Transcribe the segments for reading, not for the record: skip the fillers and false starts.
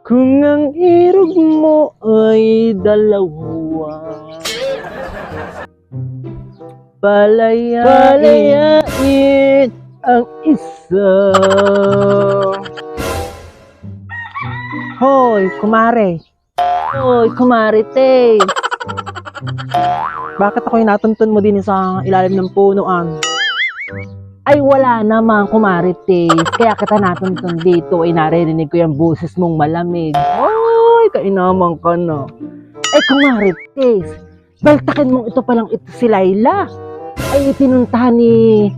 Kung ang irog mo ay dalawa, palayain ang isa. Hoy, kumare. Hoy, kumare, Tay. Bakit ako'y natuntun mo din sa ilalim ng punuan? Ay wala naman, kumarites. Kaya kita natuntun dito ay naririnig ko yung boses mong malamig. Ay, kainaman ka na. Ay kumarites, baltakin mong ito palang ito si Laila. Ay pinuntahan ni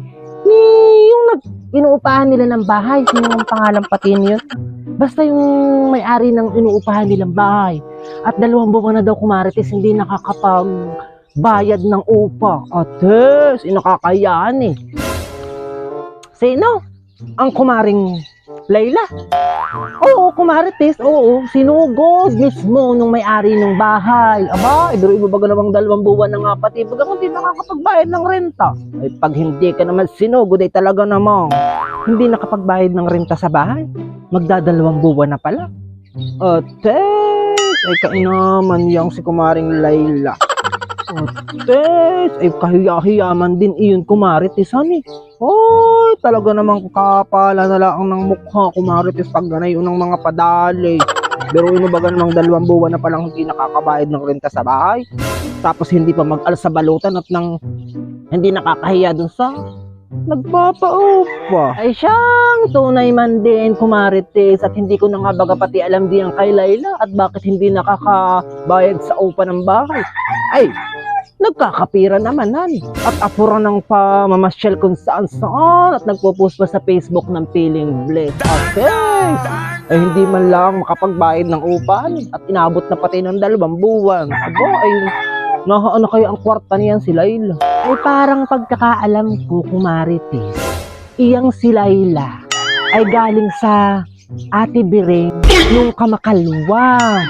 yung inuupahan nila ng bahay. Sino ang pangalan pati niyo? Basta yung may-ari ng inuupahan nilang bahay. At 2 buwan na daw kumarites hindi nakakapagbayad ng upa. Ates, nakakayaan eh. Sino? Ang kumaring Layla? Oo, kumarites, oo. Sinugod mismo nung may-ari ng bahay. Aba, ibiro ba namang 2 buwan na nga pati. Baga hindi nakakapagbayad ng renta. Ay pag hindi ka naman sinugod ay talaga namang hindi nakapagbayad ng renta sa bahay. Magda2 buwan na pala. Ates, ay kainaman yang si kumaring Layla. Ates, ay kahiya-hiyaman din iyon kumarites, honey. Hoy, talaga namang kapala na lang ng mukha kumarites pag ganay unang mga padali. Pero mo ba namang 2 buwan na palang hindi nakakabayad ng renta sa bahay? Tapos hindi pa mag-alas sa balutan at nang hindi nakakahiya dun sa nagpapaupa. Ay siyang tunay man din kumarites at hindi ko na nga baga pati alam din ang kay Layla at bakit hindi nakakabayad sa upa ng bahay. Ay, nagkakapira naman at apura ng pamamasyal kung saan at nagpo-post pa sa Facebook ng feeling blessed. Ay hindi man lang makapagbayad ng upa at inabot na pati ng 2 buwan. Abo ay ano kayo ang kwarta niyan si Layla? Ay parang pagkakaalam ko kumarites, iyang si Layla ay galing sa Ate Bireng nung kamakalwa.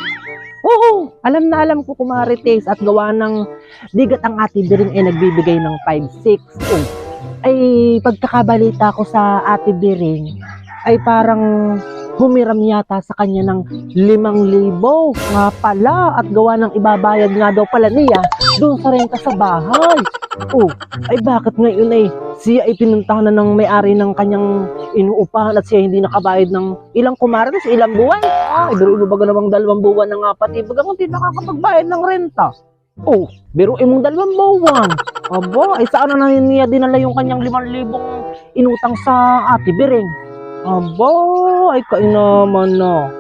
Oo, alam na alam ko kumarites at gawa ng bigat ang Ate Bireng ay nagbibigay ng 5-6. Ay pagkakabalita ko sa Ate Bireng ay parang humiram yata sa kanya ng 5,000 nga pala at gawa ng ibabayad nga daw pala niya doon sa renta sa bahay. Ay bakit ngayon ay siya ay pinuntahan na ng may-ari ng kanyang inuupahan at siya hindi nakabayad ng ilang kumarites, ilang buwan? Biro ba namang 2 buwan na nga pati baga hindi nakakapagbayad ng renta. Biro mong 2 buwan. Aba, ay saan na niya dinala yung kanyang 5,000 inutang sa Ate Bireng? Aba, ay kainaman na.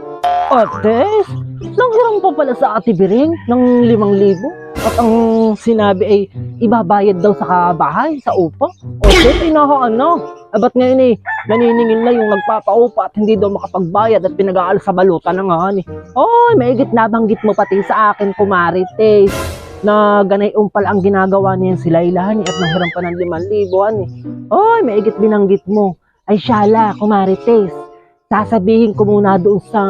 Ates, nanghiram pa pala sa Ate Bireng ng 5,000 at ang sinabi ay ibabayad daw sa bahay, sa upa. Ates, inahaan na. Ba't ngayon eh, naniningil na yung nagpapaupa at hindi daw makapagbayad at pinag-aalas sa balutan na nga ni. Maigit nabanggit mo pati sa akin, kumarites, na ganay umpal ang ginagawa niyan si Layla at nanghiram pa ng 5,000 maigit binanggit mo. Ay syala, kumarites, sasabihin ko muna doon sa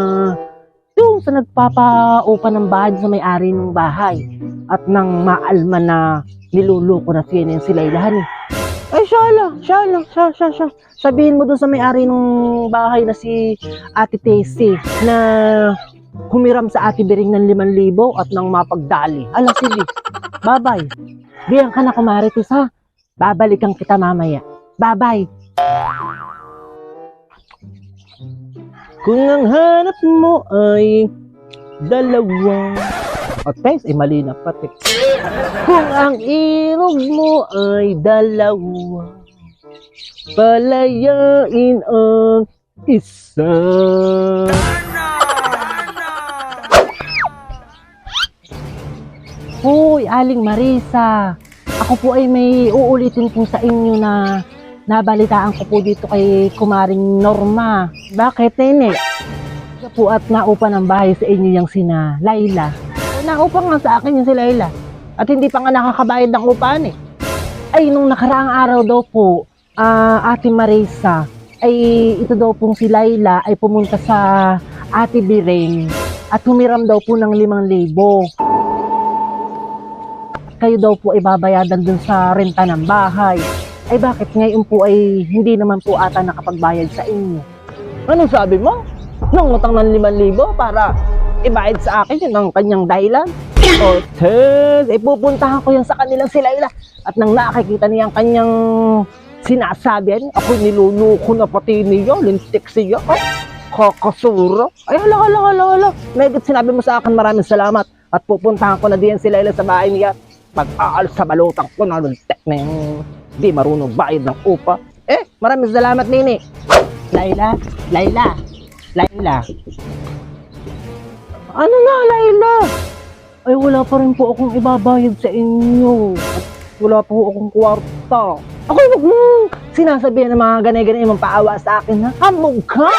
nagpapaupa ng bahay sa may-ari ng bahay at nang maalma na niluloko na siya niyan si Layla Ay syala, sabihin mo doon sa may-ari ng bahay na si Ate Tessie na humiram sa Ate Bireng ng 5,000 at nang mapagdali. Sige, bye-bye. Diyan ka na kumarites ha. Babalikan kita mamaya. Bye-bye. Kung ang hanap mo ay 2. Thanks, mali na pati. Kung ang irog mo ay 2, palayain ang isa. Hoy, Aling Marisa, ako po ay may uulitin po sa inyo na nabalitaan ko po dito kay kumaring Norma. Bakit, nene? Siya po at naupa ng bahay sa inyo yung sina Layla. Naupa nga sa akin yung si Layla. At hindi pa nga nakakabayad ng upaan eh. Ay, nung nakaraang araw daw po, Ate Marisa, ay ito daw pong si Laila ay pumunta sa Ate Bireng at humiram daw po ng 5,000. Kayo daw po ay babayadan dun sa renta ng bahay. Ay bakit ngayon po ay hindi naman po ata nakapagbayad sa inyo? Anong sabi mo? Nangutang ng 5,000 para ibayad sa akin yun ang kanyang dahilan? O, Ted, ipupuntahan ko yan sa kanilang si Laila. At nang nakikita niyang kanyang sinasabi, ako niluluko na pati niya, lintik siya. Oh, kakasura. Ay, hala. Medyo sinabi mo sa akin, maraming salamat. At pupuntahan ko na diyan si Laila sa bahay niya. Pag-aalis sa balutang ko na lintik na yung di marunong bayad ng upa. Maraming salamat, Nini. Laila. Ano na, Laila? Ay, wala pa rin po akong ibabayad sa inyo. At wala po akong kwarta. Ako, huwag mong sinasabihan ng mga ganay-ganay mong paawa sa akin, ha? Hamog ka!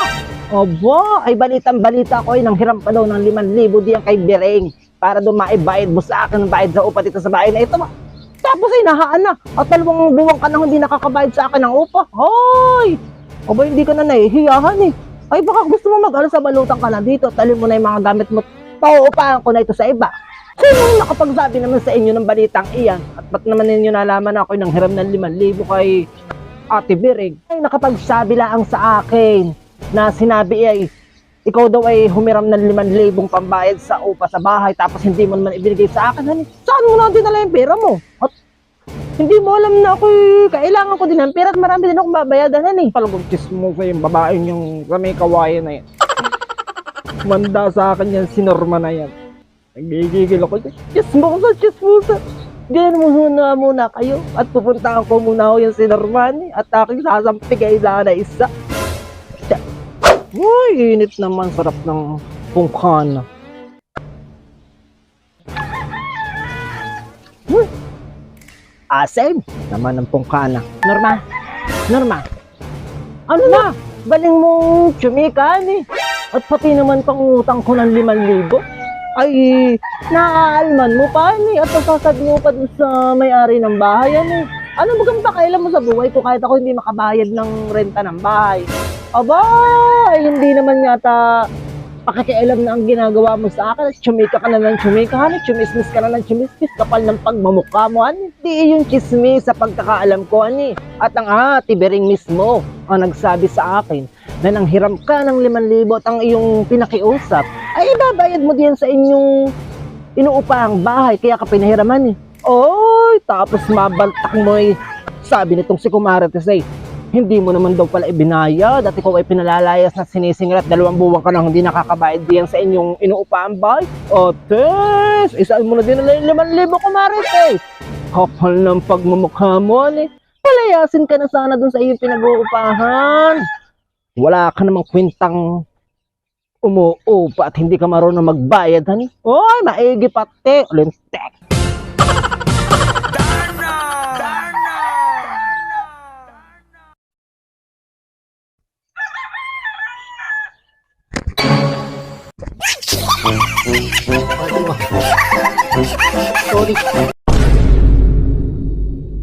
Aba, ay balitang-balita ko ay nang hiram pa daw ng 5,000 diyan kay Bireng para doon maibayad mo sa akin ng bayad sa upa dito sa bahay na ito. Tapos ay nahaan na at 2 buwan ka nang hindi nakakabayad sa akin ng upa. Hoy! Aba, hindi ka na nahihiyahan eh. Ay, baka gusto mo mag-alas sa balutang ka na dito at talin mo na yung mga gamit mo. Pauupahan ko na ito sa iba. Sino nakapagsabi naman sa inyo ng balitang iyan? At ba't naman ninyo nalaman na ako'y nanghiram ng 5,000 kay Ate Bireng? Ay, nakapagsabi lang sa akin na sinabi ay ikaw daw ay humiram ng 5,000 pambayad sa upa sa bahay tapos hindi mo naman ibinigay sa akin. Hani, saan mo na dinala yung pera mo? At hindi mo alam na ako'y kailangan ko din ng pera at marami din akong babayadan. Hani, palagong chismo sa yung babaeng yung may kawayan na yan. Manda sa akin yan, si Norma na yan. Nagigigil ako. Chismosa. Diyan muna kayo. At pupuntahan ko muna ako yung si Norman. At aking sasampigay lang na isa. Uy, init naman. Sarap ng pungkana. Asim naman ng pungkana. Norma. Ano na? Baling mong tsumika ni. At pati naman pangutang ko ng 5,000. Ay, naaalman mo pa ni at sasabi mo pa dun sa may-ari ng bahay ano bagang pakailan mo sa buhay ko kahit ako hindi makabayad ng renta ng bahay? Aba, ay hindi naman yata pakikialam na ang ginagawa mo sa akin at tsumika ka na ng tsumika, tsumismis ka na ng tsumismis, kapal ng pagmamukha mo, Hindi yung chismis sa pagkakaalam ko, At ang Ate Bireng mismo ang nagsabi sa akin na nanghiram ka ng 5,000 at ang iyong pinakiusap ay ibabayad mo diyan sa inyong inuupahang bahay kaya ka pinahiraman Oy, tapos mabaltak mo sabi nitong si Kumarites hindi mo naman daw pala ibinayad at ikaw ay pinalalayas na sinisingil at 2 buwan ka nang hindi nakakabayad diyan sa inyong inuupahang bahay. O tes, isaan mo na dinala yung 5,000 Kumarites. Kapal ng pagmumukha mo Palayasin ka na sana dun sa iyong pinag-uupahan. Wala ka namang kwentang umuupa at hindi ka marunong magbayad, Oy, maigi pati. Lintek. Sorry.